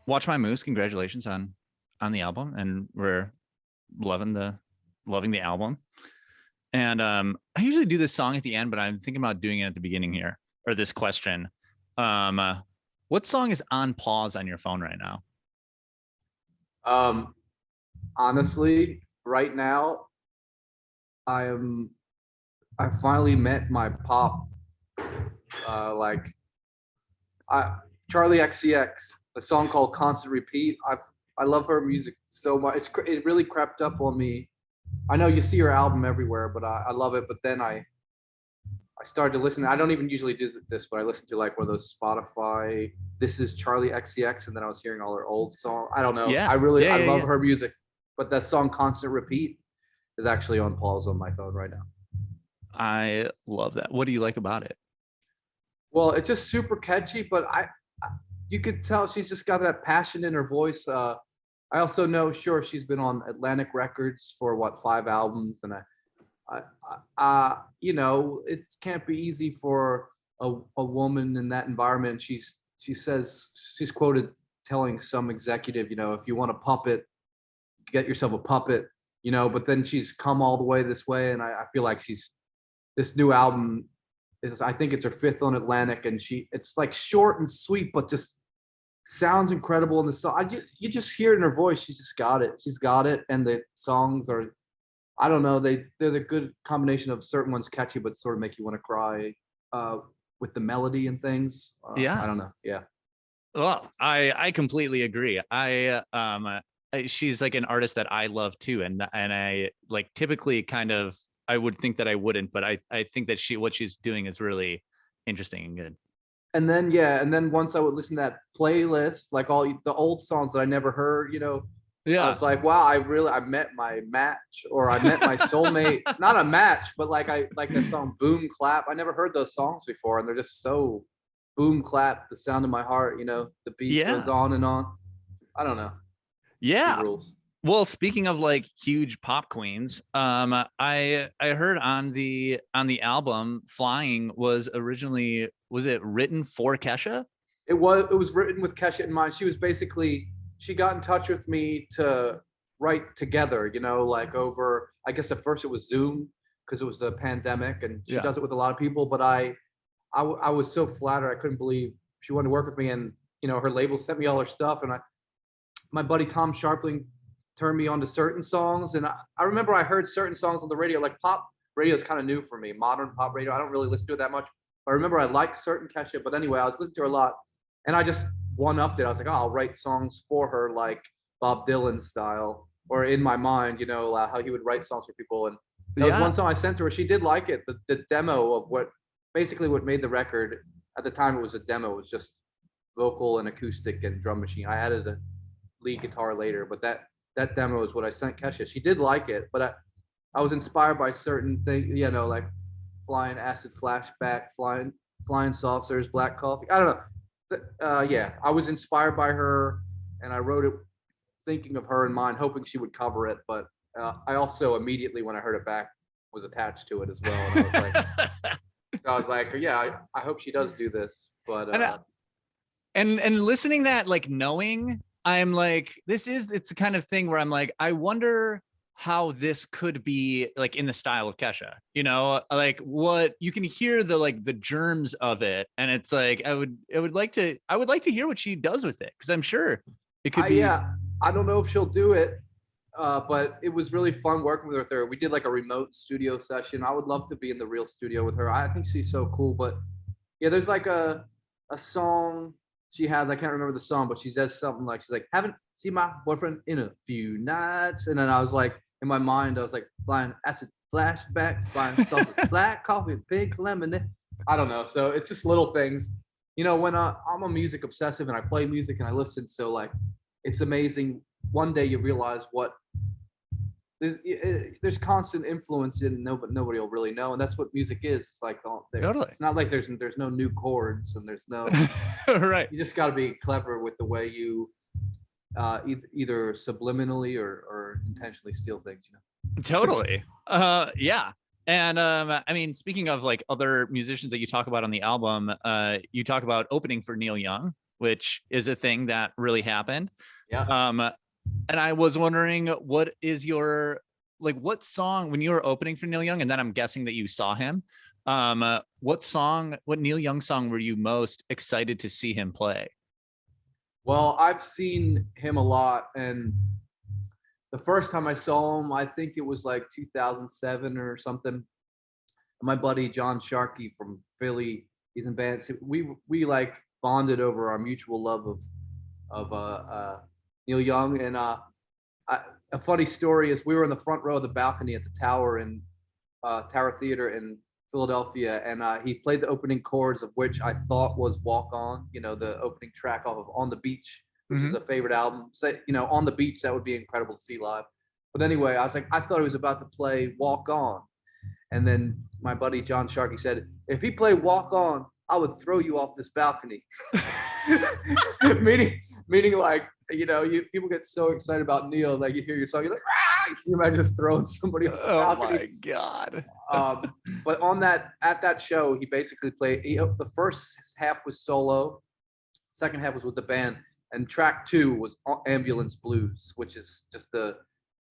Watch My Moose. Congratulations on the album, and we're loving the album. And I usually do this song at the end, but I'm thinking about doing it at the beginning here, or this question. Um, uh, what song is on pause on your phone right now? Um, Honestly, right now, I am. I finally met my pop. Like I, Charli XCX, a song called "Constant Repeat." I love her music so much. It really crept up on me. I know you see her album everywhere, but I love it. But then I started to listen. I don't even usually do this, but I listened to like one of those Spotify. This is Charli XCX, and then I was hearing all her old songs. I don't know. Yeah, I yeah, love yeah. her music, but that song "Constant Repeat" is actually on pause on my phone right now. I love that. What do you like about it? Well, it's just super catchy, but you could tell she's just got that passion in her voice. I also know, sure, she's been on Atlantic Records for what 5 albums, and it can't be easy for a woman in that environment. She says she's quoted telling some executive, if you want a puppet, get yourself a puppet, But then she's come all the way this way, and I feel like she's this new album is I think it's her fifth on Atlantic, and it's like short and sweet, but just sounds incredible in the song. You just hear it in her voice. She's just got it. She's got it, and the songs are I don't know. They're the good combination of certain ones catchy, but sort of make you want to cry uh, with the melody and things. I Yeah. don't know. Yeah. Well, I completely agree. She's like an artist that I love too, and I like typically kind of I would think that I wouldn't, but I think that what she's doing is really interesting and good. And then once I would listen to that playlist, like all the old songs that I never heard, I Yeah. was like, wow, I met my match, or I met my soulmate. Not a match, but like I like that song Boom Clap. I never heard those songs before, and they're just so boom clap, the sound of my heart, the beat goes Yeah. on and on. I don't know. She Yeah. rules. Well, speaking of like huge pop queens, I heard on the album Flying was it written for Kesha? It was written with Kesha in mind. She got in touch with me to write together, like over I guess at first it was Zoom because it was the pandemic, and she Yeah. does it with a lot of people. But I was so flattered. I couldn't believe she wanted to work with me, and her label sent me all her stuff, and my buddy Tom Sharpling turned me on to certain songs, and I remember I heard certain songs on the radio. Like pop radio is kind of new for me, modern pop radio. I don't really listen to it that much. But I remember I liked certain Kesha, but anyway, I was listening to her a lot, and I just one upped it. I was like, oh, I'll write songs for her like Bob Dylan style, or in my mind, how he would write songs for people. And that was one Yeah. song I sent to her. She did like it. The demo of what made the record at the time, it was a demo. It was just vocal and acoustic and drum machine. I added a lead guitar later, but that demo is what I sent Kesha. She did like it, but I was inspired by certain things, like flying acid flashback, flying saucers, black coffee. I don't know. Yeah, I was inspired by her, and I wrote it thinking of her in mind, hoping she would cover it. But I also immediately, when I heard it back, was attached to it as well, and I was like, yeah, I hope she does do this. But and and listening that like knowing I'm like it's the kind of thing where I'm like I wonder how this could be like in the style of Kesha, like what you can hear the germs of it, and it's like I would like to hear what she does with it, because I'm sure it could be. yeah, I don't know if she'll do it, but it was really fun working with her. We did like a remote studio session. I would love to be in the real studio with her. I think she's so cool. But yeah, there's like a song she has. I can't remember the song, but she says something like she's like, "Haven't seen my boyfriend in a few nights," and then I was like, in my mind, I was like, "Flying acid flashback, flying salsa, black coffee, pink lemonade." I don't know. So it's just little things. When I'm a music obsessive and I play music and I listen, so like it's amazing. One day you realize what there's constant influence in nobody will really know, and that's what music is. It's like Totally. it's not like there's no new chords, and there's no Right. you just got to be clever with the way you either subliminally or intentionally steal things. Totally. Yeah. And I mean, speaking of like other musicians that you talk about on the album, you talk about opening for Neil Young. which is a thing that really happened. Yeah. And I was wondering, what is your, like, what song when you were opening for Neil Young, and then I'm guessing that you saw him, what Neil Young song were you most excited to see him play? Well, I've seen him a lot, and the first time I saw him, I think it was like 2007 or something. My buddy John Sharkey from Philly, he's in bands. We like bonded over our mutual love of Neil Young, and a funny story is we were in the front row of the balcony at the Tower in Tower Theater in Philadelphia, and he played the opening chords of which I thought was "Walk On," the opening track off of "On the Beach," which is a favorite album. Say, "On the Beach," that would be incredible to see live. But anyway, I was like, I thought he was about to play "Walk On," and then my buddy John Sharkey said, "If he played "Walk On," I would throw you off this balcony." meaning like, people get so excited about Neil, like you hear your song, you're like, ah! Can you imagine just throwing somebody off the balcony? Oh my God. But at that show, he basically played, the first half was solo, second half was with the band, and track 2 was Ambulance Blues, which is just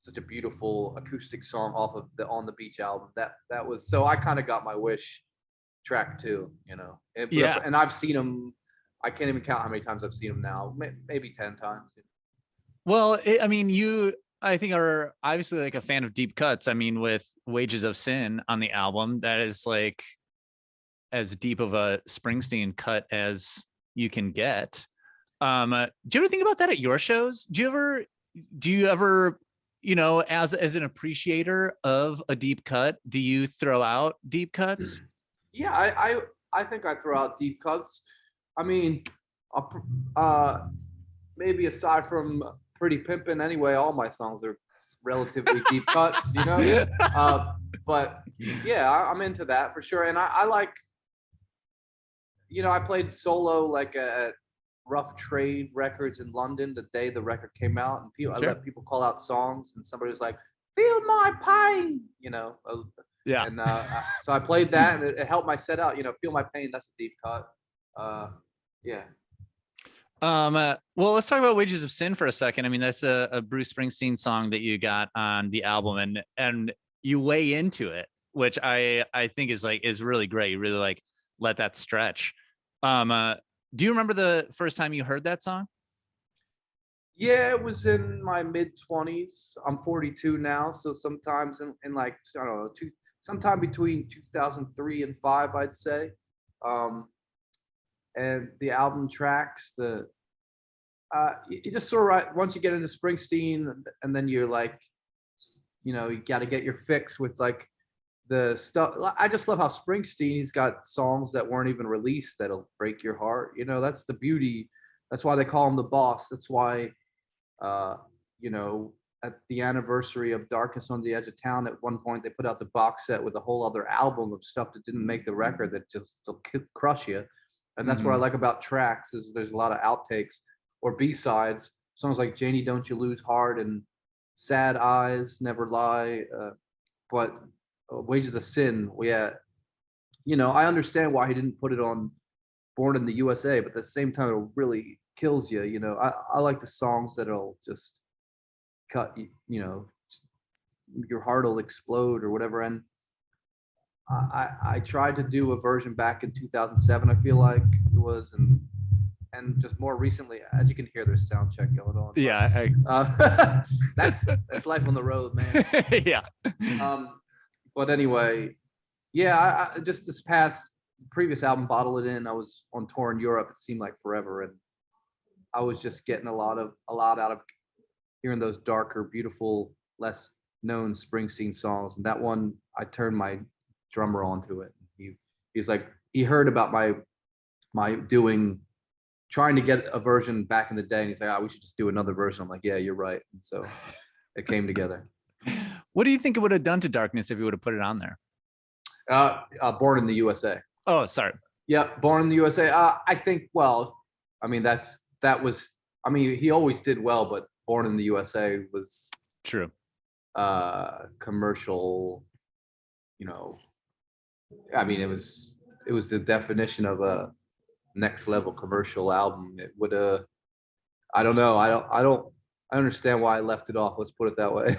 such a beautiful acoustic song off of the On the Beach album. That was, so I kind of got my wish, track 2, Yeah. And I've seen him, I can't even count how many times I've seen him now, maybe 10 times. Well, I mean, I think, are obviously like a fan of deep cuts. I mean, with Wages of Sin on the album, that is like as deep of a Springsteen cut as you can get. Do you ever think about that at your shows? Do you ever, as an appreciator of a deep cut, do you throw out deep cuts? Yeah, I think I throw out deep cuts. I mean, maybe aside from Pretty Pimpin', anyway, all my songs are relatively deep cuts, but yeah, I'm into that for sure. And I like, I played solo like at Rough Trade Records in London the day the record came out, and I let people call out songs, and somebody was like, "Feel my pain," Yeah. And so I played that, and it helped my set out. "Feel my pain." That's a deep cut. Yeah. Well, let's talk about Wages of Sin for a second. I mean, that's a Bruce Springsteen song that you got on the album, and you weigh into it, which I think is really great. You really like let that stretch. Do you remember the first time you heard that song? Yeah, it was in my mid-20s. I'm 42 now, so sometimes in like, I don't know, sometime between 2003 and 5, I'd say. And the album tracks, you just sort of, once you get into Springsteen, and then you're like, you got to get your fix with like the stuff. I just love how Springsteen, he's got songs that weren't even released that'll break your heart. That's the beauty. That's why they call him the boss. That's why, at the anniversary of Darkness on the Edge of Town, at one point they put out the box set with a whole other album of stuff that didn't make the record that just will crush you. And that's what I like about tracks, is there's a lot of outtakes or B-sides, songs like Janie Don't You Lose Heart and Sad Eyes Never Lie. But Wages of Sin, I understand why he didn't put it on Born in the USA, but at the same time, it really kills you. I like the songs that'll just cut, your heart will explode or whatever. And I tried to do a version back in 2007, I feel like it was, and just more recently, as you can hear, there's sound check going on. Yeah. That's life on the road, man. Yeah. But anyway, yeah, I just this previous album, Bottle It In, I was on tour in Europe. It seemed like forever, and I was just getting a lot out of hearing those darker, beautiful, less known Springsteen songs. And that one, I turned my drummer onto it. He's like, he heard about my trying to get a version back in the day, and he's like, we should just do another version. I'm like, yeah, you're right. And so it came together. What do you think it would have done to Darkness if you would have put it on there? Born in the USA. Oh, sorry. Yeah, Born in the USA. I think, well, I mean, he always did well, but Born in the USA was true. Commercial, I mean, it was the definition of a next level commercial album. It would I don't know. I understand why I left it off. Let's put it that way.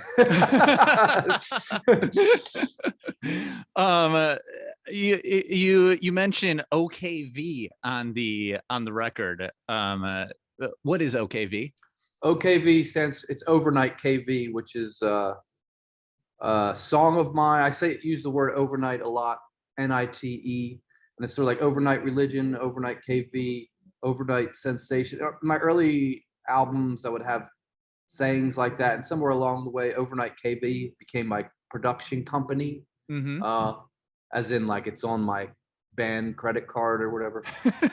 You mentioned OKV on the record. What is OKV? OKV it's overnight KV, which is song of mine. I use the word overnight a lot, NITE, and it's sort of like overnight religion, overnight KV, overnight sensation. My early albums, I would have sayings like that, and somewhere along the way, overnight KB became my production company, as in like it's on my band credit card or whatever.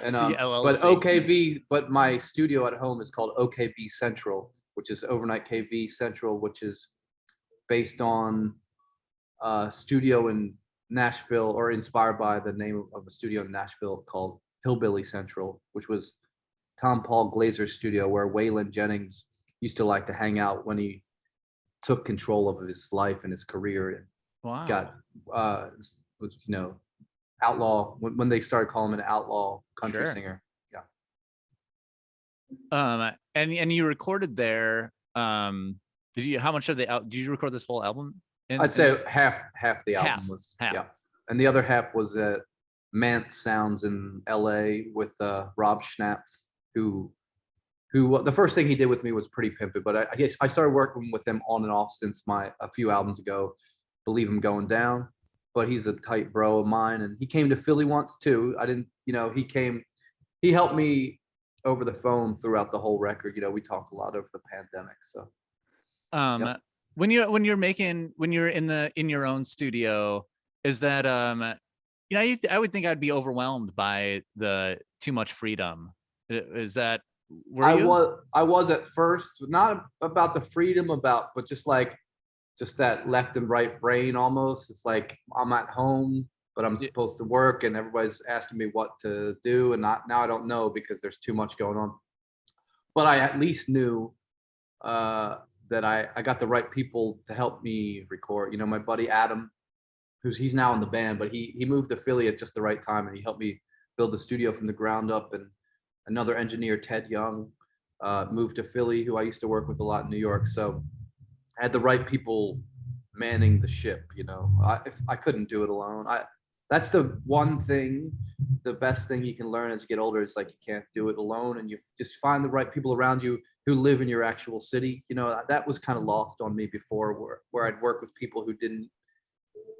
And but OKV, but my studio at home is called OKV Central, which is overnight KV Central, which is based on a studio in Nashville, or inspired by the name of a studio in Nashville called Hillbilly Central, which was Tom Paul Glazer's studio, where Waylon Jennings used to like to hang out when he took control of his life and his career, and got outlaw when they started calling him an outlaw country singer. And you recorded there. Did you, how much of did you record this whole album? I'd say half the album was yeah, and the other half was at Mance Sounds in LA with Rob Schnapp, who the first thing he did with me was Pretty Pimpin', but I guess I started working with him on and off since a few albums ago, Believe I'm Going Down. But he's a tight bro of mine, and he came to Philly once too. I didn't, he helped me over the phone throughout the whole record. We talked a lot over the pandemic. So yep. when you're in your own studio, is that I would think I'd be overwhelmed by the too much freedom. Is that I was at first, not about the freedom, but just that left and right brain almost. It's like I'm at home, but I'm supposed to work, and everybody's asking me what to do, and now I don't know because there's too much going on. But I at least knew that I got the right people to help me record. My buddy Adam, he's now in the band, but he moved to Philly at just the right time, and he helped me build the studio from the ground up. And another engineer, Ted Young, moved to Philly, who I used to work with a lot in New York. So I had the right people manning the ship. I couldn't do it alone. That's the one thing, the best thing you can learn as you get older is like you can't do it alone, and you just find the right people around you who live in your actual city. That was kind of lost on me before, where I'd work with people who didn't.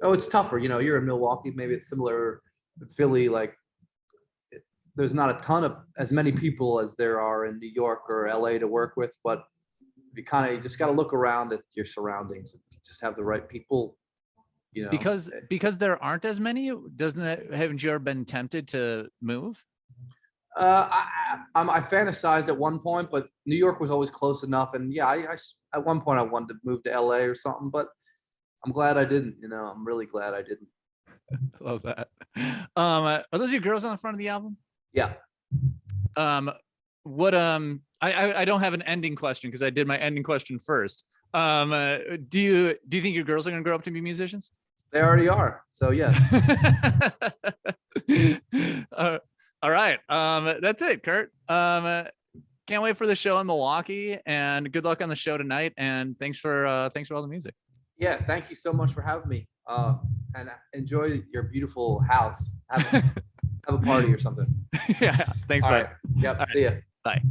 Oh, it's tougher. You're in Milwaukee, maybe it's similar. Philly, like there's not a ton of as many people as there are in New York or LA to work with, but you just got to look around at your surroundings and just have the right people. Because there aren't as many. Haven't you ever been tempted to move? I fantasized at one point, but New York was always close enough. And yeah, I at one point I wanted to move to LA or something, but I'm glad I didn't. I'm really glad I didn't. Love that. Are those your girls on the front of the album? Yeah. What I don't have an ending question because I did my ending question first. Do you think your girls are gonna grow up to be musicians? They already are. So yeah. All right. That's it, Kurt. Can't wait for the show in Milwaukee, and good luck on the show tonight. And thanks for all the music. Yeah, thank you so much for having me. And enjoy your beautiful house. Have a party or something. Yeah. Thanks, all bye. Right. Yep. All See ya. Bye.